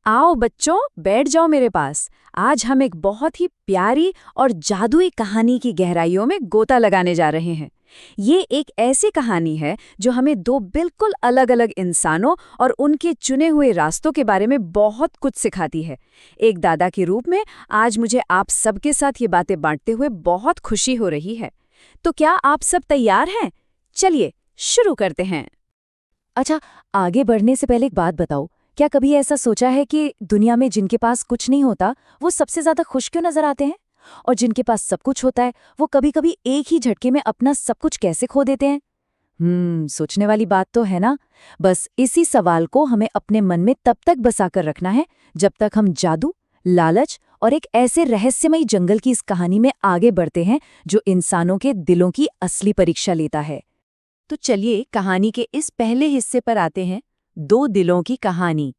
आओ बच्चों, बैठ जाओ मेरे पास। आज हम एक बहुत ही प्यारी और जादुई कहानी की गहराइयों में गोता लगाने जा रहे हैं। ये एक ऐसी कहानी है जो हमें दो बिल्कुल अलग-अलग इंसानों और उनके चुने हुए रास्तों के बारे में बहुत कुछ सिखाती है। एक दादा के रूप में आज मुझे आप सबके साथ ये बातें बांटते हुए बहुत खुशी हो रही है। तो क्या आप सब तैयार हैं? चलिए शुरू करते हैं। अच्छा, आगे बढ़ने से पहले एक बात बताओ, क्या कभी ऐसा सोचा है कि दुनिया में जिनके पास कुछ नहीं होता वो सबसे ज्यादा खुश क्यों नजर आते हैं, और जिनके पास सब कुछ होता है वो कभी-कभी एक ही झटके में अपना सब कुछ कैसे खो देते हैं? सोचने वाली बात तो है ना। बस इसी सवाल को हमें अपने मन में तब तक बसा कर रखना है जब तक हम जादू, लालच और एक ऐसे रहस्यमयी जंगल की इस कहानी में आगे बढ़ते हैं जो इंसानों के दिलों की असली परीक्षा लेता है। तो चलिए कहानी के इस पहले हिस्से पर आते हैं, दो दिलों की कहानी।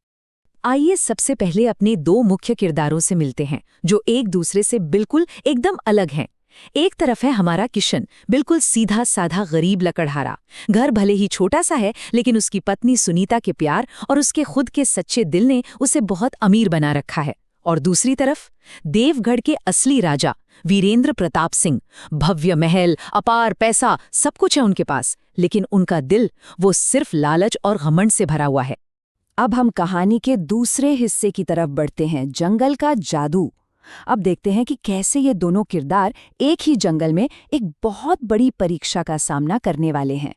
आइए सबसे पहले अपने दो मुख्य किरदारों से मिलते हैं जो एक दूसरे से बिल्कुल एकदम अलग हैं। एक तरफ है हमारा किशन, बिल्कुल सीधा साधा गरीब लकड़हारा। घर भले ही छोटा सा है लेकिन उसकी पत्नी सुनीता के प्यार और उसके खुद के सच्चे दिल ने उसे बहुत अमीर बना रखा है। और दूसरी तरफ देवगढ़ के असली राजा वीरेंद्र प्रताप सिंह। भव्य महल, अपार पैसा, सब कुछ है उनके पास, लेकिन उनका दिल वो सिर्फ लालच और घमंड से भरा हुआ है। अब हम कहानी के दूसरे हिस्से की तरफ बढ़ते हैं, जंगल का जादू। अब देखते हैं कि कैसे ये दोनों किरदार एक ही जंगल में एक बहुत बड़ी परीक्षा का सामना करने वाले हैं।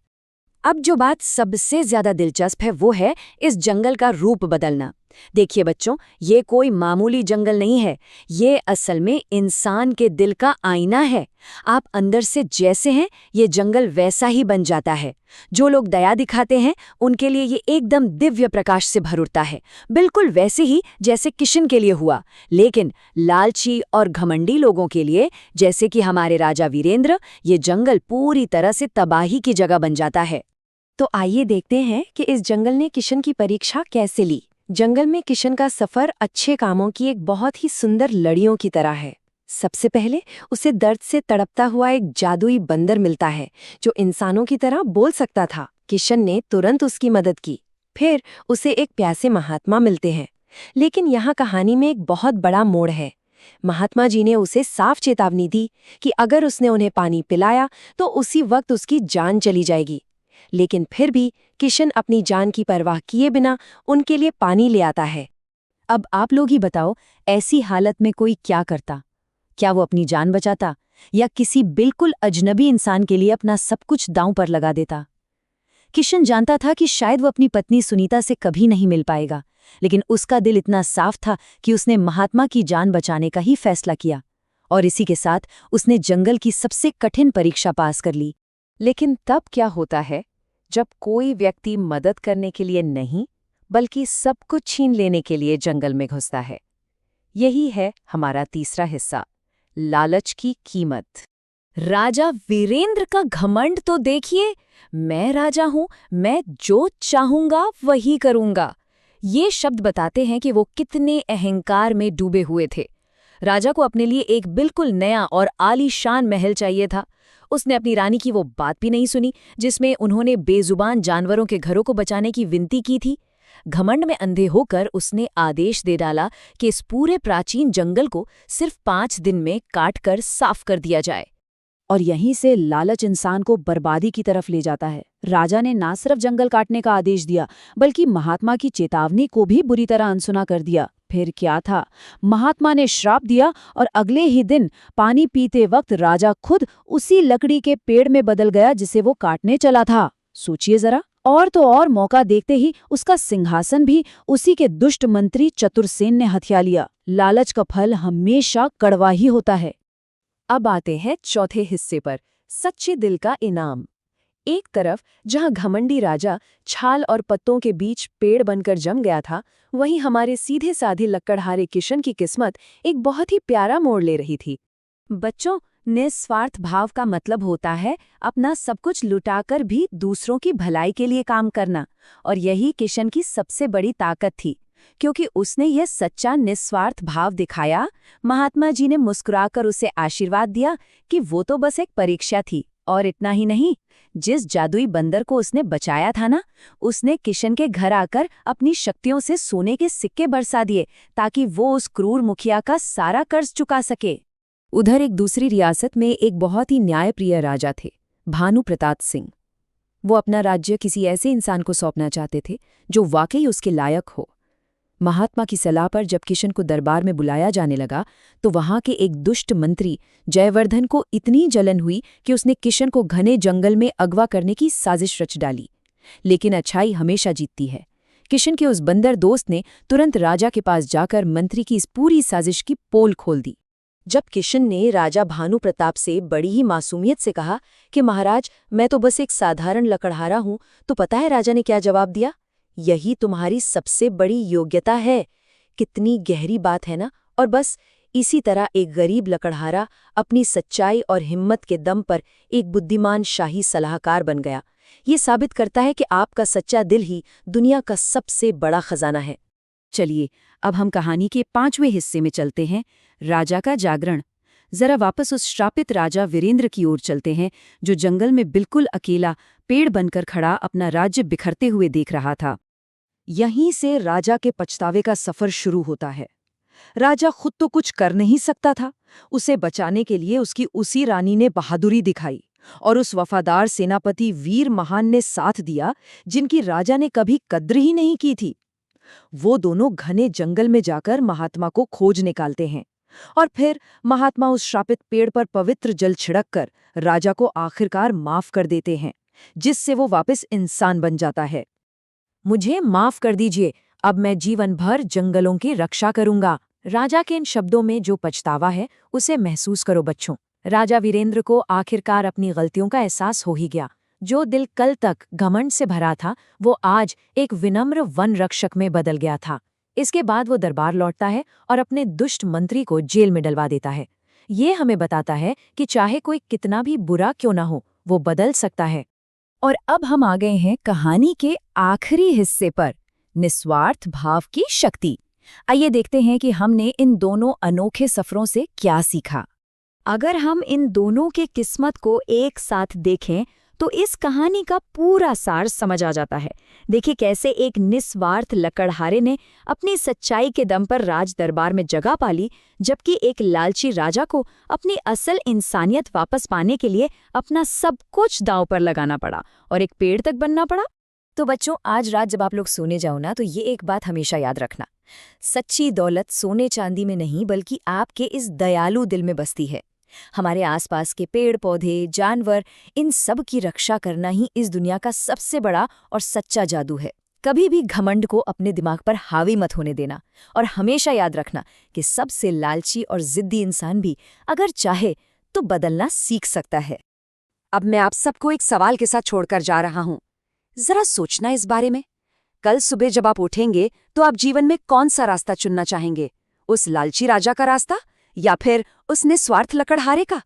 अब जो बात सबसे ज्यादा दिलचस्प है वो है इस जंगल का रूप बदलना। देखिए बच्चों, ये कोई मामूली जंगल नहीं है, ये असल में इंसान के दिल का आईना है। आप अंदर से जैसे हैं ये जंगल वैसा ही बन जाता है। जो लोग दया दिखाते हैं उनके लिए ये एकदम दिव्य प्रकाश से भर उठता है, बिल्कुल वैसे ही जैसे किशन के लिए हुआ। लेकिन लालची और घमंडी लोगों के लिए, जैसे कि हमारे राजा वीरेंद्र, ये जंगल पूरी तरह से तबाही की जगह बन जाता है। तो आइए देखते हैं कि इस जंगल ने किशन की परीक्षा कैसे ली। जंगल में किशन का सफर अच्छे कामों की एक बहुत ही सुंदर लड़ियों की तरह है। सबसे पहले उसे दर्द से तड़पता हुआ एक जादुई बंदर मिलता है जो इंसानों की तरह बोल सकता था। किशन ने तुरंत उसकी मदद की। फिर उसे एक प्यासे महात्मा मिलते हैं, लेकिन यहाँ कहानी में एक बहुत बड़ा मोड़ है। महात्मा जी ने उसे साफ चेतावनी दी कि अगर उसने उन्हें पानी पिलाया तो उसी वक्त उसकी जान चली जाएगी। लेकिन फिर भी किशन अपनी जान की परवाह किए बिना उनके लिए पानी ले आता है। अब आप लोग ही बताओ, ऐसी हालत में कोई क्या करता? क्या वो अपनी जान बचाता या किसी बिल्कुल अजनबी इंसान के लिए अपना सब कुछ दांव पर लगा देता? किशन जानता था कि शायद वो अपनी पत्नी सुनीता से कभी नहीं मिल पाएगा, लेकिन उसका दिल इतना साफ था कि उसने महात्मा की जान बचाने का ही फैसला किया। और इसी के साथ उसने जंगल की सबसे कठिन परीक्षा पास कर ली। लेकिन तब क्या होता है जब कोई व्यक्ति मदद करने के लिए नहीं बल्कि सब कुछ छीन लेने के लिए जंगल में घुसता है? यही है हमारा तीसरा हिस्सा, लालच की कीमत। राजा वीरेंद्र का घमंड तो देखिए, मैं राजा हूं, मैं जो चाहूंगा वही करूंगा। ये शब्द बताते हैं कि वो कितने अहंकार में डूबे हुए थे। राजा को अपने लिए एक बिल्कुल नया और आलीशान महल चाहिए था। उसने अपनी रानी की वो बात भी नहीं सुनी जिसमें उन्होंने बेजुबान जानवरों के घरों को बचाने की विनती की थी। घमंड में अंधे होकर उसने आदेश दे डाला कि इस पूरे प्राचीन जंगल को सिर्फ 5 दिन में काटकर साफ कर दिया जाए। और यहीं से लालच इंसान को बर्बादी की तरफ ले जाता है। राजा ने ना सिर्फ जंगल काटने का आदेश दिया बल्कि महात्मा की चेतावनी को भी बुरी तरह अनसुना कर दिया। फिर क्या था, महात्मा ने श्राप दिया और अगले ही दिन पानी पीते वक्त राजा खुद उसी लकड़ी के पेड़ में बदल गया जिसे वो काटने चला था। सोचिए जरा। और तो और मौका देखते ही उसका सिंहासन भी उसी के दुष्ट मंत्री चतुरसेन ने हथिया लिया। लालच का फल हमेशा कड़वा ही होता है। अब आते हैं चौथे हिस्से पर, सच्चे दिल का इनाम। एक तरफ जहां घमंडी राजा छाल और पत्तों के बीच पेड़ बनकर जम गया था, वहीं हमारे सीधे साधे लक्कड़हारे किशन की किस्मत एक बहुत ही प्यारा मोड़ ले रही थी। बच्चों, निस्वार्थ भाव का मतलब होता है अपना सब कुछ लुटाकर भी दूसरों की भलाई के लिए काम करना। और यही किशन की सबसे बड़ी ताकत थी, क्योंकि उसने यह सच्चा निस्वार्थ भाव दिखाया। महात्मा जी ने मुस्कुराकर उसे आशीर्वाद दिया कि वो तो बस एक परीक्षा थी, और इतना ही नहीं, जिस जादुई बंदर को उसने बचाया था ना, उसने किशन के घर आकर अपनी शक्तियों से सोने के सिक्के बरसा दिए ताकि वो उस क्रूर मुखिया का सारा कर्ज चुका सके। उधर एक दूसरी रियासत में एक बहुत ही न्यायप्रिय राजा थे, भानु प्रताप सिंह। वो अपना राज्य किसी ऐसे इंसान को सौंपना चाहते थे जो वाकई उसके लायक हो। महात्मा की सलाह पर जब किशन को दरबार में बुलाया जाने लगा तो वहां के एक दुष्ट मंत्री जयवर्धन को इतनी जलन हुई कि उसने किशन को घने जंगल में अगवा करने की साजिश रच डाली। लेकिन अच्छाई हमेशा जीतती है। किशन के उस बंदर दोस्त ने तुरंत राजा के पास जाकर मंत्री की इस पूरी साजिश की पोल खोल दी। जब किशन ने राजा भानु प्रताप से बड़ी ही मासूमियत से कहा कि महाराज, मैं तो बस एक साधारण लकड़हारा हूं, तो पता है राजा ने क्या जवाब दिया? यही तुम्हारी सबसे बड़ी योग्यता है। कितनी गहरी बात है ना। और बस इसी तरह एक गरीब लकड़हारा अपनी सच्चाई और हिम्मत के दम पर एक बुद्धिमान शाही सलाहकार बन गया। ये साबित करता है कि आपका सच्चा दिल ही दुनिया का सबसे बड़ा खजाना है। चलिए, अब हम कहानी के 5वें हिस्से में चलते हैं, राजा का जागरण। जरा वापस उस श्रापित राजा वीरेंद्र की ओर चलते हैं, जो जंगल में बिल्कुल अकेला पेड़ बनकर खड़ा अपना राज्य बिखरते हुए देख रहा था। यहीं से राजा के पछतावे का सफर शुरू होता है। राजा खुद तो कुछ कर नहीं सकता था, उसे बचाने के लिए उसकी उसी रानी ने बहादुरी दिखाई और उस वफादार सेनापति वीर महान ने साथ दिया जिनकी राजा ने कभी कद्र ही नहीं की थी। वो दोनों घने जंगल में जाकर महात्मा को खोज निकालते हैं और फिर महात्मा उस श्रापित पेड़ पर पवित्र जल छिड़ककर राजा को आखिरकार माफ कर देते हैं, जिससे वो वापस इंसान बन जाता है। मुझे माफ कर दीजिए, अब मैं जीवन भर जंगलों की रक्षा करूंगा। राजा के इन शब्दों में जो पछतावा है उसे महसूस करो बच्चों। राजा वीरेंद्र को आखिरकार अपनी गलतियों का एहसास हो ही गया। जो दिल कल तक घमंड से भरा था वो आज एक विनम्र वन रक्षक में बदल गया था। इसके बाद वो दरबार लौटता है और अपने दुष्ट मंत्री को जेल में डलवा देता है। ये हमें बताता है कि चाहे कोई कितना भी बुरा क्यों ना हो, वो बदल सकता है। और अब हम आ गए हैं कहानी के आखिरी हिस्से पर, निस्वार्थ भाव की शक्ति। आइए देखते हैं कि हमने इन दोनों अनोखे सफरों से क्या सीखा। अगर हम इन दोनों के किस्मत को एक साथ देखें तो इस कहानी का पूरा सार समझ आ जाता है। देखिए कैसे एक निस्वार्थ लकड़हारे ने अपनी सच्चाई के दम पर राज दरबार में जगह पाली, जबकि एक लालची राजा को अपनी असल इंसानियत वापस पाने के लिए अपना सब कुछ दांव पर लगाना पड़ा और एक पेड़ तक बनना पड़ा। तो बच्चों, आज रात जब आप लोग सोने जाओ ना, तो ये एक बात हमेशा याद रखना, सच्ची दौलत सोने चांदी में नहीं बल्कि आपके इस दयालु दिल में बसती है। हमारे आसपास के पेड़ पौधे, जानवर, इन सब की रक्षा करना ही इस दुनिया का सबसे बड़ा और सच्चा जादू है। कभी भी घमंड को अपने दिमाग पर हावी मत होने देना और हमेशा याद रखना कि सबसे लालची और जिद्दी इंसान भी अगर चाहे तो बदलना सीख सकता है। अब मैं आप सबको एक सवाल के साथ छोड़कर जा रहा हूं। जरा सोचना इस बारे में। कल सुबह जब आप उठेंगे तो आप जीवन में कौन सा रास्ता चुनना चाहेंगे? उस लालची राजा का रास्ता या फिर उस निस्वार्थ लकड़हारे का?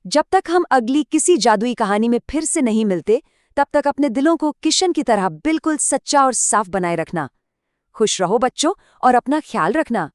जब तक हम अगली किसी जादुई कहानी में फिर से नहीं मिलते, तब तक अपने दिलों को किशन की तरह बिल्कुल सच्चा और साफ बनाए रखना। खुश रहो बच्चों और अपना ख्याल रखना।